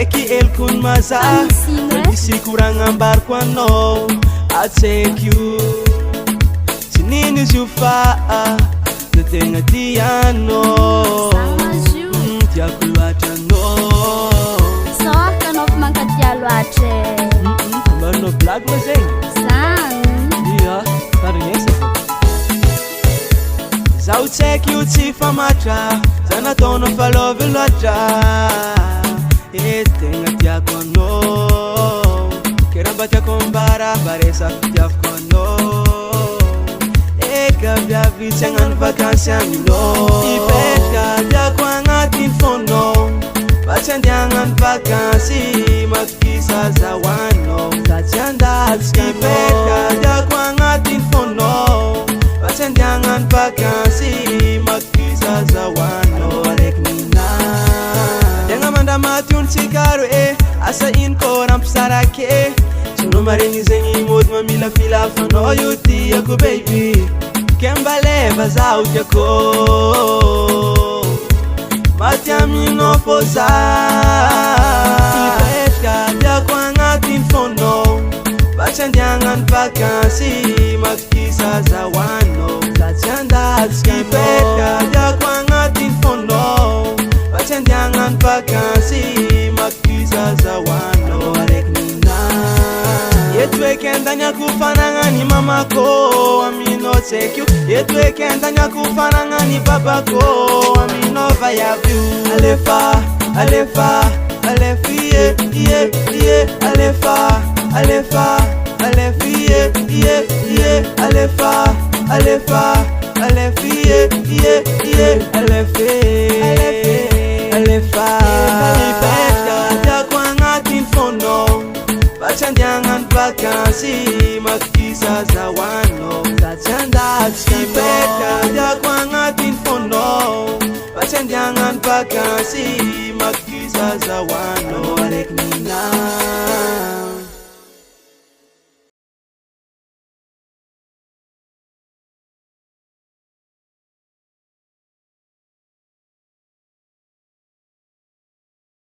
ndraiky elokony mazah misy koragna ambariko anao atseky io tsy nino izy io fa de tegna tianao tiako loatra anao sôka anao fa mankatia loatra mbarinao blague ma zegny zany ia tarignesa zaho tseky io tsy famatra za nataonao fa lovy loatra tegna tiako anao ke raha mba tiako ambara mbaresa fitiavako anao viavy tsy hagnano vakansy aminao ipetraka tiako agnatiny fonao fa tsy andeha hagnano vakansy matokisa zahoanao za tsy andatsika ipetraka tiako agnatiny fonao fa tsy andeha hagnano vakansy matokisa zahoanao araiky ninahy tegna mandramaty ontsika roe asa ino kô rampisarake tsy no maregny zegny mody mamila filafanao io tiako baby Kemba leva za utiako Mati amino fosa Ipetka tiako agnatiny fono Batsy andiagnany vakansy matukisa zahoanao za tsy andatsika Ipetka tiako agnatiny fono Batsy andiagnany vakansy matukisa zahoanao araiky ninahy Eto eky andaniako fanagnany mamako aminao tseky io Eto eky andaniako fanagnany babako aminao vaiavy io Alefa, alefa, alefa iye, iye, iye Alefa, alefa, alefa iye, iye, iye Alefa, alefa, alefa iye, iye, iye Alefe, alefa Ipetka tiako agnatiny fono Batsy andiagnany vakansy matukisa zahoanao za tsy andatsika Ipetraka tiako agnatiny fonao Batsy andiagnany vakansy matukisa zahoanao araiky ninahy